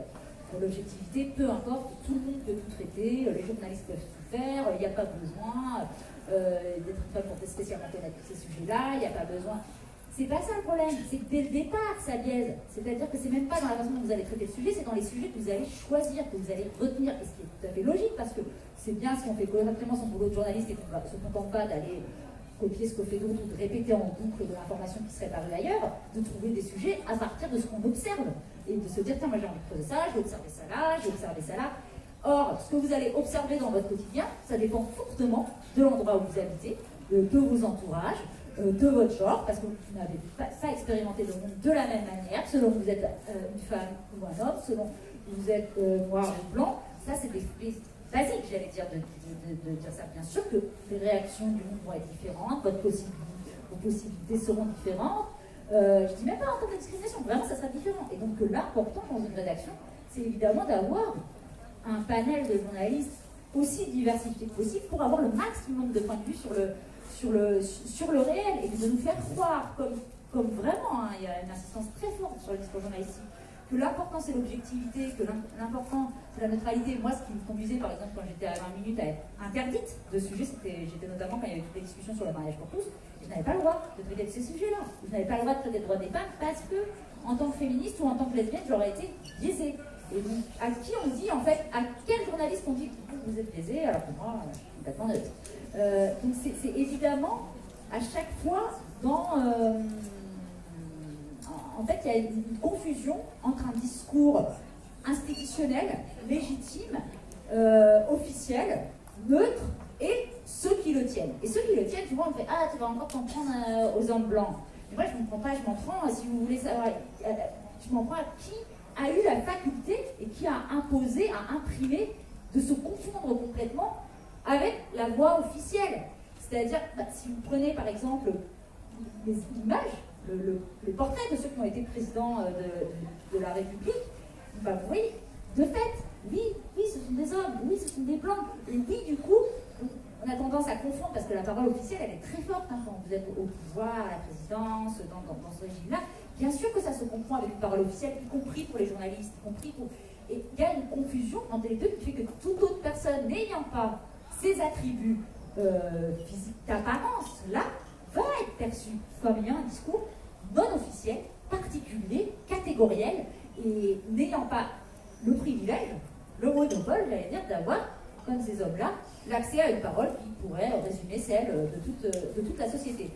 Speaker 2: l'objectivité, peu importe, tout le monde peut tout traiter, les journalistes peuvent tout faire, il n'y a pas besoin d'être une femme pour spécialement connaître ces sujets-là, il n'y a pas besoin. C'est pas ça le problème, c'est que dès le départ, ça biaise. C'est-à-dire que c'est même pas dans la façon dont vous allez traiter le sujet, c'est dans les sujets que vous allez choisir, que vous allez retenir. Et ce qui est tout à fait logique, parce que c'est bien si on fait correctement son boulot de journaliste et qu'on ne se contente pas d'aller copier ce qu'on fait d'autre ou de répéter en boucle de l'information qui serait parue ailleurs, de trouver des sujets à partir de ce qu'on observe. Et de se dire, tiens, moi j'ai envie de creuser ça, j'ai observé ça là, j'ai observé ça là. Or, ce que vous allez observer dans votre quotidien, ça dépend fortement de l'endroit où vous habitez, de vos entourages, de votre genre, parce que vous n'avez pas expérimenté le monde de la même manière, selon que vous êtes une femme ou un homme, selon que vous êtes noir ou blanc. Ça, c'est des basiques, j'allais dire, de dire ça. Bien sûr que les réactions du monde vont être différentes, vos possibilités seront différentes. Je ne dis même pas en termes de discrimination, vraiment, ça sera différent. Et donc, l'important dans une rédaction, c'est évidemment d'avoir un panel de journalistes aussi diversifié que possible pour avoir le maximum de points de vue sur le réel et de nous faire croire, comme vraiment, hein, il y a une insistance très forte sur le discours journalistique, que l'important c'est l'objectivité, que l'important c'est la neutralité. Moi, ce qui me conduisait, par exemple, quand j'étais à 20 minutes à être interdite de sujets, j'étais notamment quand il y avait toutes les discussions sur le mariage pour tous, je n'avais pas le droit de traiter de ces sujets-là. Je n'avais pas le droit de traiter de droits des femmes parce que, en tant que féministe ou en tant que lesbienne, j'aurais été biaisée. Et donc, à qui on dit, en fait, à quel journaliste on dit que vous êtes biaisé, alors que moi, je suis complètement neutre. Donc c'est évidemment à chaque fois en fait il y a une confusion entre un discours institutionnel, légitime, officiel, neutre et ceux qui le tiennent. Et ceux qui le tiennent, souvent on fait ah tu vas encore t'en prendre aux hommes blancs. Mais moi je ne comprends pas, je m'en prends, si vous voulez savoir, je m'en prends à qui a eu la faculté et qui a imposé, a imprimé de se confondre complètement avec la voix officielle. C'est-à-dire, si vous prenez par exemple les images, les portraits de ceux qui ont été présidents de la République, vous voyez, de fait, oui, ce sont des hommes, oui, ce sont des blancs. Et oui, du coup, on a tendance à confondre, parce que la parole officielle, elle est très forte, hein, quand vous êtes au pouvoir, à la présidence, dans ce régime-là. Bien sûr que ça se comprend avec une parole officielle, y compris pour les journalistes, y compris pour... Et il y a une confusion entre les deux qui fait que toute autre personne n'ayant pas ces attributs physiques d'apparence, là, va être perçu comme ayant un discours non officiel, particulier, catégoriel, et n'ayant pas le privilège, le monopole, j'allais dire, d'avoir, comme ces hommes-là, l'accès à une parole qui pourrait résumer celle de toute la société.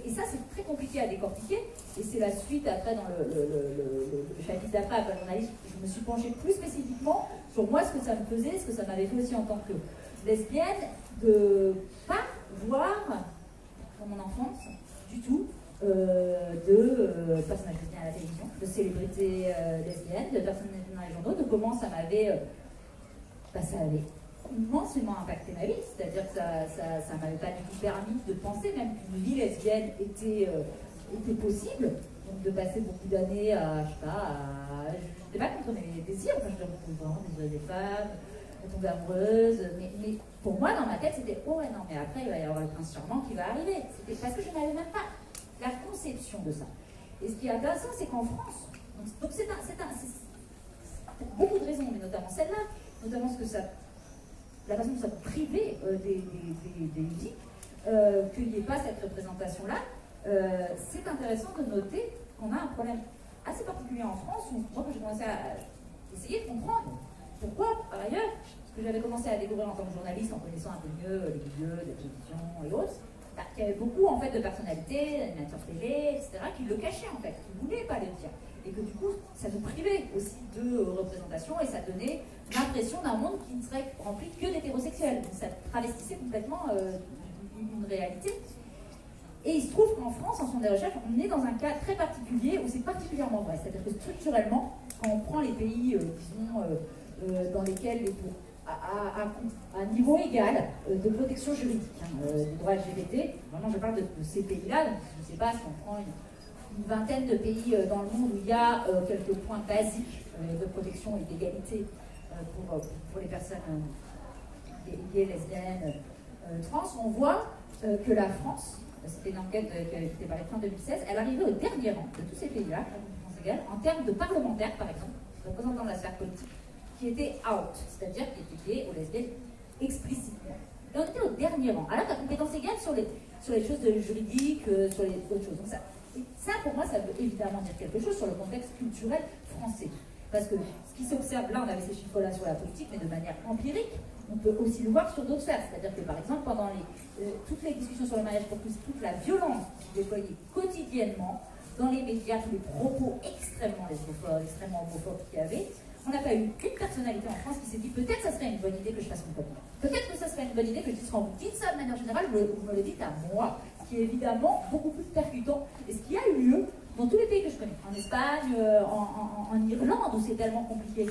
Speaker 2: Et ça, c'est très compliqué à décortiquer, et c'est la suite après, dans le chapitre d'après, après le journalisme, je me suis penchée plus spécifiquement sur moi, ce que ça me faisait, ce que ça m'avait fait aussi en tant que lesbienne, de pas voir dans mon enfance du tout de personnages lesbiens à la télévision, de célébrités lesbiennes, de personnes lesbiennes dans les journaux, de comment ça m'avait immensément impacté ma vie, c'est-à-dire que ça m'avait pas du tout permis de penser même qu'une vie lesbienne était possible, donc de passer beaucoup d'années à, je sais pas, je n'étais pas contre mes désirs, enfin, je disais vraiment désirer des femmes, tomber amoureuse, mais pour moi dans ma tête c'était oh ouais non mais après il va y avoir le prince charmant qui va arriver, c'était parce que je n'avais même pas la conception de ça. Et ce qui est intéressant c'est qu'en France, donc c'est pour beaucoup de raisons, mais notamment celle-là, notamment ce que ça, la façon dont ça privé des musiques, qu'il n'y ait pas cette représentation-là, c'est intéressant de noter qu'on a un problème assez particulier en France où moi quand j'ai commencé à essayer de comprendre pourquoi, par ailleurs, ce que j'avais commencé à découvrir en tant que journaliste, en connaissant un peu mieux les milieux, les télévisions et autres, qu'il y avait beaucoup en fait de personnalités, d'animateurs télé, etc., qui le cachaient en fait, qui ne voulaient pas le dire. Et que du coup, ça nous privait aussi de représentation et ça donnait l'impression d'un monde qui ne serait rempli que d'hétérosexuels. Donc ça travestissait complètement une réalité. Et il se trouve qu'en France, en faisant des recherches, on est dans un cas très particulier où c'est particulièrement vrai. C'est-à-dire que structurellement, quand on prend les pays, disons, dans lesquels, à un niveau égal de protection juridique du droit LGBT. Vraiment, je parle de ces pays-là, donc je ne sais pas si on prend une vingtaine de pays dans le monde où il y a quelques points basiques de protection et d'égalité pour les personnes gays, lesbiennes, trans. On voit que la France, c'était une enquête qui avait été parée en 2016, elle arrivait au dernier rang de tous ces pays-là, en termes de parlementaires, par exemple, représentants de la sphère politique, qui étaient out, c'est-à-dire qui étaient gays ou lesbiennes explicitement. Et on était au dernier rang, alors que la compétence égale sur les choses juridiques, sur les autres choses. Donc ça, pour moi, ça veut évidemment dire quelque chose sur le contexte culturel français. Parce que ce qui s'observe, là, on avait ces chiffres-là sur la politique, mais de manière empirique, on peut aussi le voir sur d'autres sphères. C'est-à-dire que, par exemple, pendant toutes les discussions sur le mariage pour tous, toute la violence qui est déployée quotidiennement dans les médias, tous les propos extrêmement lesbophobes, extrêmement homophobes qu'il y avait, on n'a pas eu une personnalité en France qui s'est dit peut-être ça serait une bonne idée que je fasse mon copie. Peut-être que ça serait une bonne idée que je dise quand vous dites ça de manière générale, vous me le dites à moi. Ce qui est évidemment beaucoup plus percutant. Et ce qui a eu lieu dans tous les pays que je connais, en Espagne, en Irlande, où c'est tellement compliqué,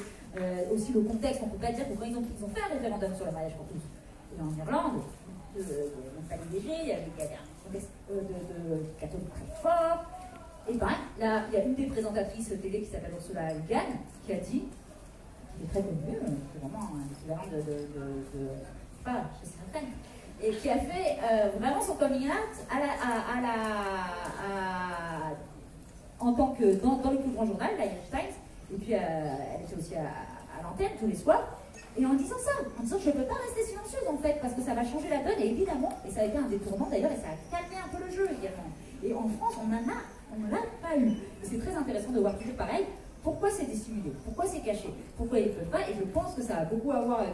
Speaker 2: aussi le contexte, on ne peut pas dire que quand ils ont fait un référendum sur le mariage pour tous, et en Irlande, il n'y a même pas l'IVG, il y avait un contexte de catholiques très fort. Et bien, là, il y a une des présentatrices télé qui s'appelle Ursula Le Guin, qui a dit, qui est très connue, c'est vraiment un équivalent je sais pas, et qui a fait vraiment son coming out en tant que dans le plus grand journal, l'Irish Times, et puis elle était aussi à l'antenne tous les soirs, et en disant ça, en disant je ne peux pas rester silencieuse en fait, parce que ça va changer la donne, et évidemment, et ça a été un détournement d'ailleurs, et ça a calmé un peu le jeu également. Et en France, on ne l'a pas eu. Et c'est très intéressant de voir toujours pareil, pourquoi c'est dissimulé, pourquoi c'est caché, pourquoi ils ne peuvent pas, et je pense que ça a beaucoup à voir avec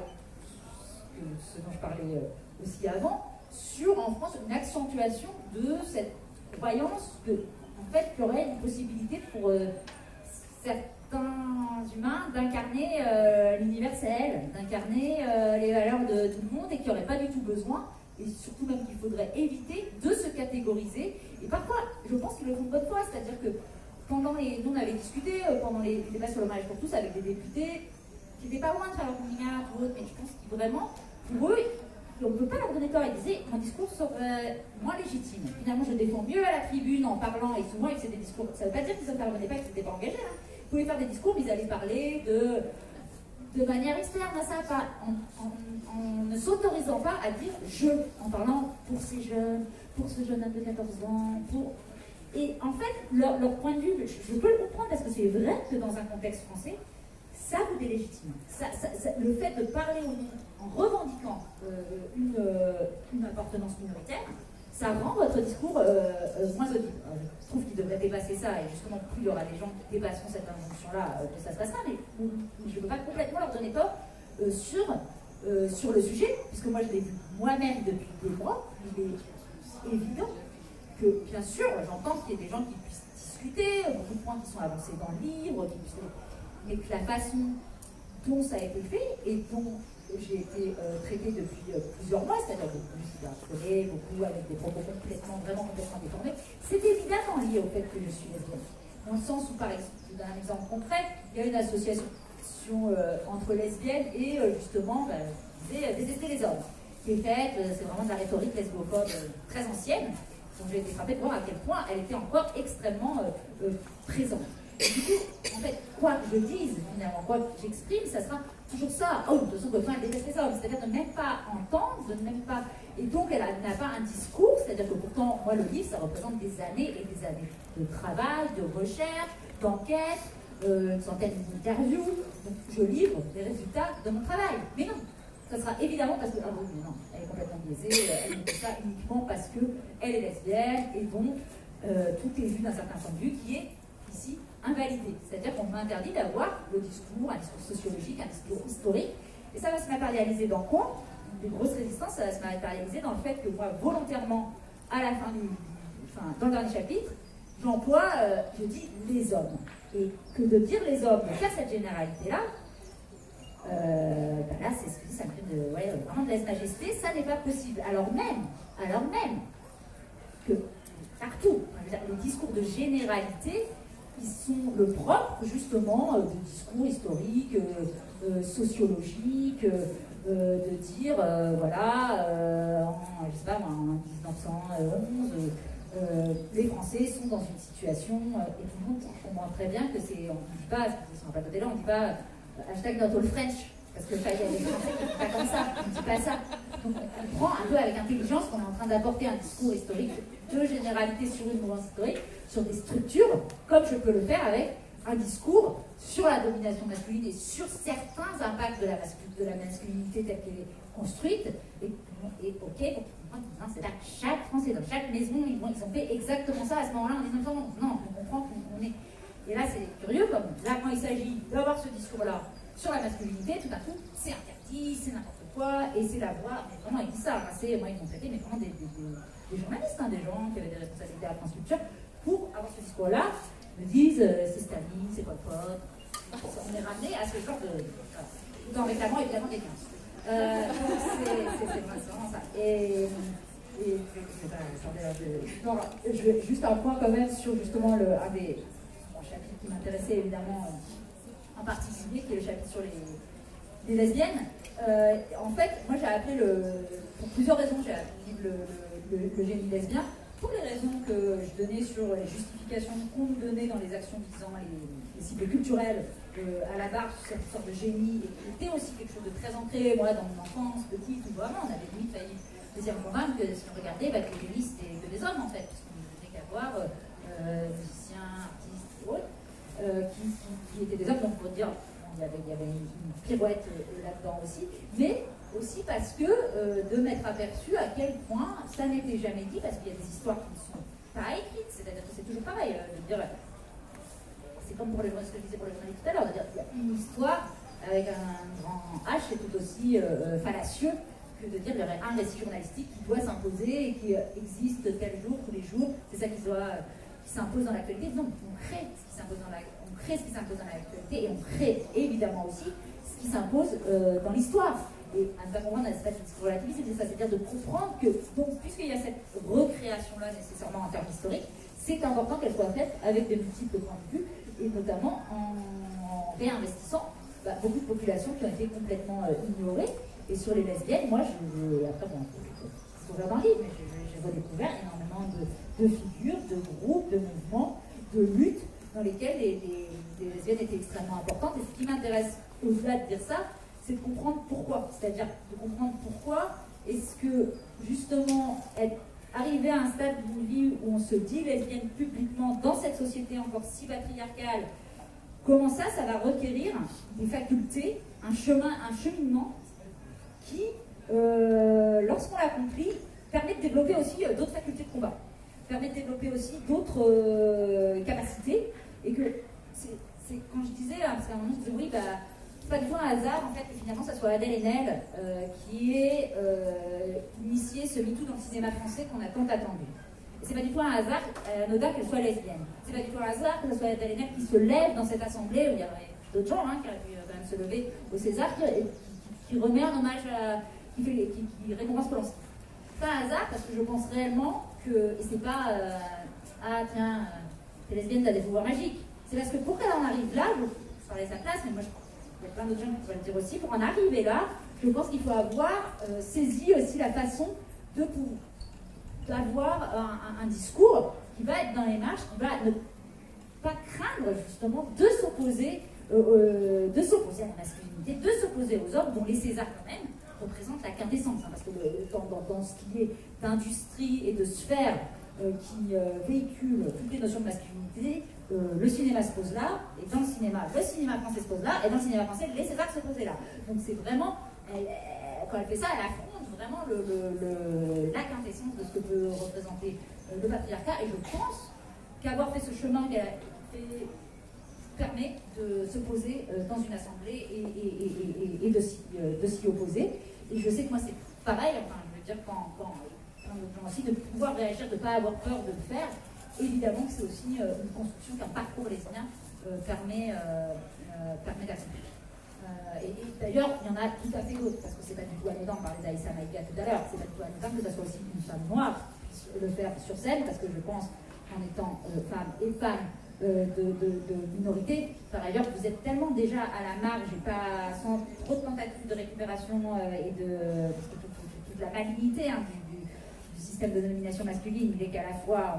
Speaker 2: ce dont je parlais aussi avant, sur en France une accentuation de cette croyance que en fait, qu'il y aurait une possibilité pour certains humains d'incarner l'universel, d'incarner les valeurs de tout le monde et qu'il n'y aurait pas du tout besoin, et surtout même qu'il faudrait éviter de se catégoriser. Et parfois, je pense qu'ils le font de bonne foi, c'est-à-dire que nous on avait discuté pendant les débats sur le mariage pour tous avec des députés qui n'étaient pas loin de faire leur coming out ou autre, mais je pense qu'ils vraiment, pour eux, on ne peut pas leur donner tort. Ils disaient, mon discours serait moins légitime. Finalement, je défends mieux à la tribune en parlant, et souvent, c'est des discours. Ça ne veut pas dire qu'ils n'intervenaient pas et qu'ils n'étaient pas engagés. Hein. Ils pouvaient faire des discours, mais ils allaient parler de manière externe à ça, pas en ne s'autorisant pas à dire je, en parlant pour ces jeunes, pour ce jeune homme de 14 ans, pour. Et en fait, leur point de vue, je peux le comprendre parce que c'est vrai que dans un contexte français, ça vous délégitime. Le fait de parler en revendiquant une appartenance minoritaire, ça rend votre discours moins audible. Je trouve qu'il devrait dépasser ça, et justement, plus il y aura des gens qui dépasseront cette injonction-là, plus ça se passera, mais je ne veux pas complètement leur donner tort sur le sujet, puisque moi je l'ai vu moi-même depuis des mois. Il est évident que, bien sûr, j'entends qu'il y ait des gens qui puissent discuter, beaucoup de points qui sont avancés dans le livre, mais que la façon dont ça a été fait et dont j'ai été traitée depuis plusieurs mois, c'est-à-dire beaucoup cyberharcelée, beaucoup avec des propos vraiment complètement déformés, c'est évidemment lié au fait que je suis lesbienne. Dans le sens où, par exemple, un exemple concret, il y a une association entre lesbiennes et justement, détester les hommes, qui est faite, c'est vraiment de la rhétorique lesbophobe très ancienne, dont j'ai été frappée de voir à quel point elle était encore extrêmement présente. Et du coup, en fait, quoi que je dise, finalement, quoi que j'exprime, ça sera toujours ça. Oh, de toute façon, Godefroy, elle déteste les hommes. C'est-à-dire de ne même pas entendre, de ne même pas. Et donc, elle n'a pas un discours, c'est-à-dire que pourtant, moi, le livre, ça représente des années et des années de travail, de recherche, d'enquête, une centaine d'interviews. Donc, je livre les résultats de mon travail. Mais non, ça sera évidemment parce que. Ah oui, mais non, elle est complètement biaisée, elle ne fait ça uniquement parce qu'elle est lesbienne, et donc, tout est vu d'un certain point de vue qui est ici invalidé. C'est-à-dire qu'on m'interdit d'avoir un discours sociologique, un discours historique, et ça va se matérialiser dans quoi? Des grosses résistances, ça va se matérialiser dans le fait que moi, volontairement, à la fin dans le dernier chapitre, j'emploie, je dis les hommes. Et que de dire les hommes, de faire cette généralité-là, là, c'est ce que ça me fait vraiment de lèse-majesté, ça n'est pas possible. Alors même que partout, les discours de généralité, qui sont le propre, justement, de discours historiques, sociologiques, de dire, voilà, je sais pas, en 1911, les Français sont dans une situation, et tout le monde comprend très bien que c'est, on ne dit pas, sur un plateau télé, on ne dit pas hashtag not all French, parce que il y a des Français qui ne disent pas comme ça, on ne dit pas ça. Donc on prend un peu avec intelligence qu'on est en train d'apporter un discours historique de généralité sur une mouvance historique, sur des structures, comme je peux le faire avec un discours sur la domination masculine et sur certains impacts de la masculinité telle qu'elle est construite. Et ok, c'est là que chaque Français, dans chaque maison, ils ont fait exactement ça à ce moment-là en 1911. Non, on comprend qu'on est. Et là, c'est curieux, comme là, quand il s'agit d'avoir ce discours-là sur la masculinité, tout à coup, c'est interdit, c'est n'importe quoi, et c'est la voix. Mais vraiment, ils disent ça. Moi, ils m'ont traité, mais vraiment des journalistes, des gens qui avaient des responsabilités à la France Culture, pour avoir ce discours-là, me disent c'est Staline, c'est Pol Pot. On est ramené à ce genre de. Tout en réclamant évidemment des gains. C'est vraiment ça. Et juste un point quand même sur justement un des chapitres qui m'intéressait évidemment en particulier, qui est le chapitre sur les lesbiennes. En fait, moi j'ai appelé pour plusieurs raisons, j'ai appelé le génie lesbien. Pour les raisons que je donnais sur les justifications qu'on nous donnait dans les actions visant les cibles culturelles à la barre, cette sorte de génie, et qui était aussi quelque chose de très ancré, moi, dans mon enfance, petite, où vraiment on avait limite failli se dire convaincre que si on regardait, que les génies c'était que des hommes en fait, parce qu'on ne faisait qu'avoir musiciens, artistes ou autres, qui étaient des hommes, donc pour dire, il y avait une pirouette là-dedans aussi, mais aussi parce que de m'être aperçu à quel point ça n'était jamais dit, parce qu'il y a des histoires qui ne sont pas écrites, c'est-à-dire que c'est toujours pareil, de dire, c'est comme pour ce que je disais pour le journaliste tout à l'heure, de dire qu'il y a une histoire avec un grand H, c'est tout aussi fallacieux que de dire qu'il y aurait un récit journalistique qui doit s'imposer et qui existe tel jour, tous les jours, c'est ça qui s'impose dans l'actualité. Non, on crée ce qui s'impose dans l'actualité et on crée évidemment aussi ce qui s'impose dans l'histoire. Et à ne pas comprendre la statistique relativiste, c'est ça, c'est-à-dire de comprendre que, donc, puisqu'il y a cette recréation-là nécessairement en termes historiques, c'est important qu'elle soit faite avec de multiples points de vue, et notamment en réinvestissant beaucoup de populations qui ont été complètement ignorées. Et sur les lesbiennes, moi, après, c'est ouvert dans le livre, mais j'ai redécouvert énormément de figures, de groupes, de mouvements, de luttes dans lesquelles les lesbiennes étaient extrêmement importantes. Et ce qui m'intéresse au-delà de dire ça, c'est de comprendre pourquoi. C'est-à-dire de comprendre pourquoi est-ce que, justement, arriver à un stade d'une vie où on se dit lesbienne publiquement dans cette société encore si patriarcale, comment ça va requérir des facultés, un cheminement qui, lorsqu'on l'a compris, permet de développer aussi d'autres facultés de combat, permet de développer aussi d'autres capacités, et que c'est quand je disais, parce qu'à un moment je disais oui, c'est pas du tout un hasard en fait que finalement ça soit Adèle Haenel qui ait initié ce MeToo dans le cinéma français qu'on a tant attendu. Et c'est pas du tout un hasard, anodin, qu'elle soit lesbienne. C'est pas du tout un hasard que ce soit Adèle Haenel qui se lève dans cette assemblée où il y avait d'autres gens qui auraient pu quand même se lever au César, qui remet un hommage qui récompense Polanski. C'est pas un hasard parce que je pense réellement que, et c'est pas ah tiens, t'es lesbienne, t'as des pouvoirs magiques. C'est parce que pour qu'elle en arrive là, je parlais à sa place, mais moi il y a plein d'autres gens qui pourraient le dire aussi, pour en arriver là, je pense qu'il faut avoir saisi aussi la façon d'avoir un discours qui va être dans les marges, qui va ne pas craindre justement de s'opposer à la masculinité, de s'opposer aux hommes, dont les Césars quand même représentent la quintessence, parce que dans ce qui est d'industrie et de sphère qui véhicule toutes les notions de masculinité, le cinéma se pose là, et dans le cinéma français se pose là, et dans le cinéma français, les Césars se posaient là. Donc c'est vraiment, quand elle fait ça, elle affronte vraiment la quintessence de ce que peut représenter le patriarcat, et je pense qu'avoir fait ce chemin qu'elle a fait permet de se poser dans une assemblée et de s'y opposer. Et je sais que moi c'est pareil, enfin je veux dire quand aussi de pouvoir réagir, de ne pas avoir peur de le faire. Évidemment que c'est aussi une construction qu'un parcours lesbien permet d'accomplir. Et d'ailleurs, il y en a tout à fait d'autres, parce que c'est pas du tout anodin, on parlait d'Aïssa Maïga tout à l'heure, c'est pas du tout anodin que ce soit aussi une femme noire qui puisse le faire sur scène, parce que je pense qu'en étant femme et femme de minorités. Par ailleurs, vous êtes tellement déjà à la marge et pas sans trop de tentatives de récupération et parce que toute la malignité du système de domination masculine, il est qu'à la fois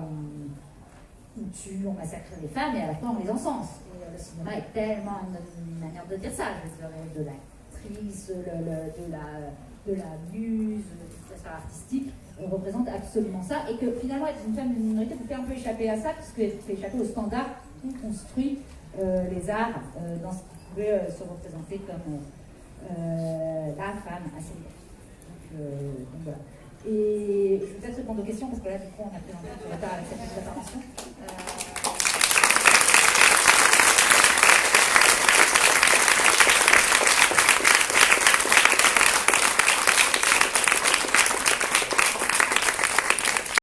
Speaker 2: on tue, on massacre les femmes et à la fois on les encense. Et le cinéma est tellement une manière de dire ça. Je veux dire, de l'actrice, de la muse, de toute façon artistique, représente absolument ça. Et que finalement, être une femme d'une minorité vous fait un peu échapper à ça, puisque vous fait échapper au standard qui construit les arts dans ce qui pouvait se représenter comme la femme assez libre. Donc voilà. Et je vais peut-être répondre aux questions, parce que là, du coup, on a présenté un peu de retard avec cette intervention.